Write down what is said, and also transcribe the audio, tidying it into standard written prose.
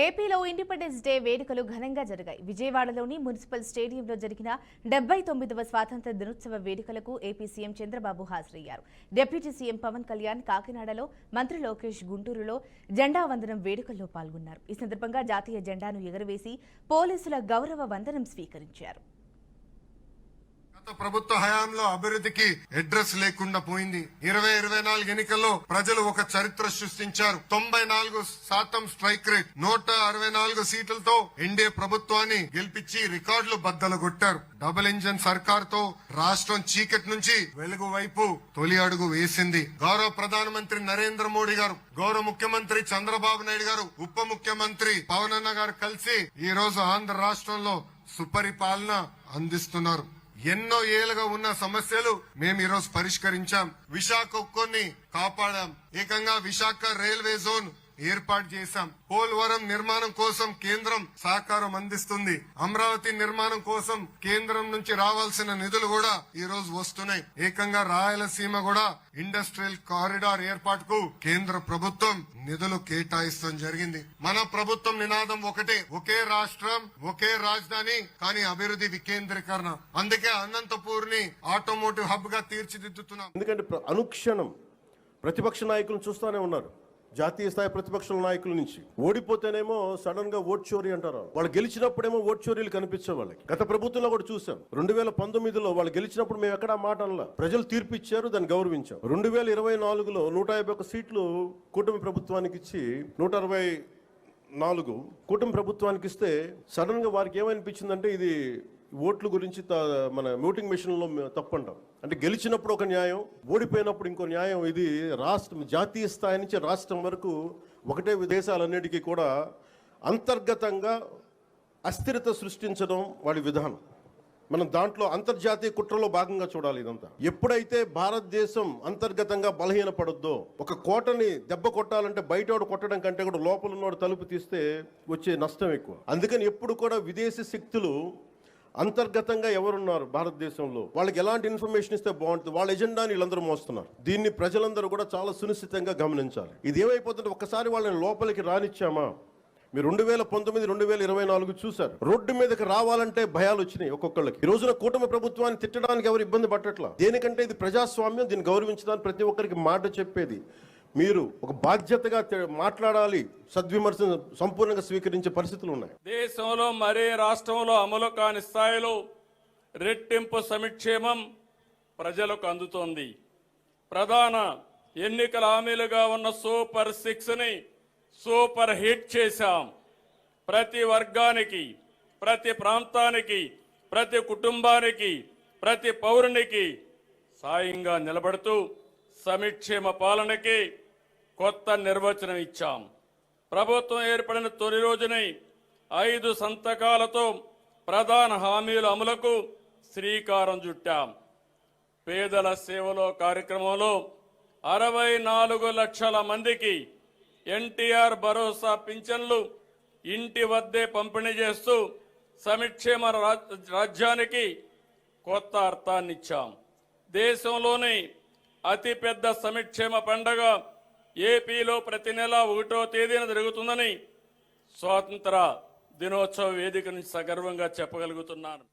ఏపీలో independence day వేడుకలు ఘనంగా జరిగాయి. విజయవాడలోని మున్సిపల్ స్టేడియంలో జరిగిన 79వ స్వాతంత్ర్య దినోత్సవ వేడుకలకు ఏపీ సీఎం చంద్రబాబు హాజరయ్యారు. డిప్యూటీ సీఎం పవన్ కళ్యాణ్ కాకినాడలో, మంత్రి లోకేష్ గుంటూరులో జెండా వందనం వేడుకల్లో పాల్గొన్నారు. ఈ సందర్భంగా జాతీయ జెండాను ఎగురవేసి పోలీసుల గౌరవ వందనం స్వీకరించారు. ప్రభుత్వ హయాంలో అభివృద్ధికి అడ్రస్ లేకుండా పోయింది. 2024 ఎన్నికల్లో ప్రజలు ఒక చరిత్ర సృష్టించారు. 94% స్ట్రైక్ రేట్, 164 సీట్లతో ఎన్డీఏ ప్రభుత్వాన్ని గెలిపించి రికార్డులు బద్దలు కొట్టారు. డబుల్ ఇంజన్ సర్కార్ తో రాష్ట్రం చీకటి నుంచి వెలుగు వైపు తొలి అడుగు వేసింది. గౌరవ ప్రధానమంత్రి నరేంద్ర మోడీ గారు, గౌరవ ముఖ్యమంత్రి చంద్రబాబు నాయుడు గారు, ఉప ముఖ్యమంత్రి పవన్ అన్న గారు కలిసి ఈ రోజు ఆంధ్ర రాష్ట్రంలో సుపరిపాలన అందిస్తున్నారు. ఎన్నో ఏళ్లుగా ఉన్న సమస్యలు మేము ఈ రోజు పరిష్కరించాం. విశాఖ ఉక్కుని కాపాడాం. ఏకంగా విశాఖ రైల్వే జోన్ ఏర్పాటు చేశాం. పోలవరం నిర్మాణం కోసం కేంద్రం సహకారం అందిస్తుంది. అమరావతి నిర్మాణం కోసం కేంద్రం నుంచి రావాల్సిన నిధులు కూడా ఈ రోజు వస్తున్నాయి. ఏకంగా రాయలసీమ కూడా ఇండస్ట్రియల్ కారిడార్ ఏర్పాటుకు కేంద్ర ప్రభుత్వం నిధులు కేటాయిస్తాం జరిగింది. మన ప్రభుత్వం నినాదం ఒకటే, ఒకే రాష్ట్రం ఒకే రాజధాని, కానీ అభివృద్ధి వికేంద్రీకరణ. అందుకే అనంతపూర్ ని ఆటోమోటివ్ హబ్ గా తీర్చిదిద్దుతున్నాం. ఎందుకంటే అనుక్షణం ప్రతిపక్ష నాయకులను చూస్తూనే ఉన్నారు. జాతీయ స్థాయి ప్రతిపక్ష నాయకుల నుంచి ఓడిపోతేనేమో సడన్ గా ఓట్ చోరీ అంటారు. వాళ్ళు గెలిచినప్పుడేమో ఓట్ చోరీలు కనిపించే వాళ్ళకి. గత ప్రభుత్వంలో కూడా చూసాం. 2019లో వాళ్ళు గెలిచినప్పుడు మేము ఎక్కడా మాట అనలా. ప్రజలు తీర్పు ఇచ్చారు, దాన్ని గౌరవించాం. 2024లో 151 సీట్లు కూటమి ప్రభుత్వానికి ఇచ్చి 164 కూటమి ప్రభుత్వానికి ఇస్తే సడన్ గా వారికి ఏమనిపించిందంటే ఇది ఓట్ల గురించి మన ఓటింగ్ మెషిన్ లో తప్పంటాం. అంటే గెలిచినప్పుడు ఒక న్యాయం, ఓడిపోయినప్పుడు ఇంకో న్యాయం. ఇది రాష్ట్రం జాతీయ స్థాయి నుంచి రాష్ట్రం వరకు ఒకటే దేశాలన్నిటికీ కూడా అంతర్గతంగా అస్థిరత సృష్టించడం వాడి విధానం. మనం దాంట్లో అంతర్జాతీయ కుట్రలో భాగంగా చూడాలి ఇదంతా. ఎప్పుడైతే భారతదేశం అంతర్గతంగా బలహీనపడద్దో, ఒక కోటని దెబ్బ కొట్టాలంటే బయటోడు కొట్టడం కంటే కూడా లోపల ఉన్నోడు తలుపు తీస్తే వచ్చే నష్టం ఎక్కువ. అందుకని ఎప్పుడు కూడా విదేశీ శక్తులు అంతర్గతంగా ఎవరున్నారు భారతదేశంలో, వాళ్ళకి ఎలాంటి ఇన్ఫర్మేషన్ ఇస్తే బాగుంటుంది, వాళ్ళ ఎజెండాని వీళ్ళందరూ మోస్తున్నారు. దీన్ని ప్రజలందరూ కూడా చాలా సునిశ్చితంగా గమనించాలి. ఇది ఏమైపోతుంటే ఒక్కసారి వాళ్ళని లోపలికి రానిచ్చామా? మీరు 2019, 2024 చూశారు. రోడ్డు మీదకి రావాలంటే భయాలు వచ్చినాయి ఒక్కొక్కళ్ళకి. ఈ రోజున కూటమి ప్రభుత్వాన్ని తిట్టడానికి ఎవరు ఇబ్బంది పట్టట్లా. దేనికంటే ఇది ప్రజాస్వామ్యం, దీన్ని గౌరవించడానికి ప్రతి ఒక్కరికి మాట చెప్పేది. మీరు ఒక బాధ్యతగా మాట్లాడాలి, సద్విమర్శను సంపూర్ణంగా స్వీకరించే పరిస్థితులు ఉన్నాయి. దేశంలో మరే రాష్ట్రంలో అమలు కాని స్థాయిలో రెట్టింపు సంక్షేమం ప్రజలకు అందుతోంది. ప్రధాన ఎన్నికల హామీలుగా ఉన్న సూపర్ 6ని సూపర్ హిట్ చేశాం. ప్రతి వర్గానికి, ప్రతి ప్రాంతానికి, ప్రతి కుటుంబానికి, ప్రతి పౌరునికి సాయంగా నిలబడుతూ సంక్షేమ పాలనకి కొత్త నిర్వచనం ఇచ్చాం. ప్రభుత్వం ఏర్పడిన తొలి రోజునే 5 సంతకాలతో ప్రధాన హామీల అమలుకు శ్రీకారం చుట్టాం. పేదల సేవలో కార్యక్రమంలో 64 లక్షల మందికి ఎన్టీఆర్ భరోసా పింఛన్లు ఇంటి వద్దే పంపిణీ చేస్తూ సంక్షేమ రాజ్యానికి కొత్త అర్థాన్నిచ్చాం. దేశంలోని అతిపెద్ద సంక్షేమ పండుగ ఏపీలో ప్రతి నెల 1వ తేదీన జరుగుతుందని స్వాతంత్ర దినోత్సవ వేదిక నుంచి సగర్వంగా చెప్పగలుగుతున్నాను.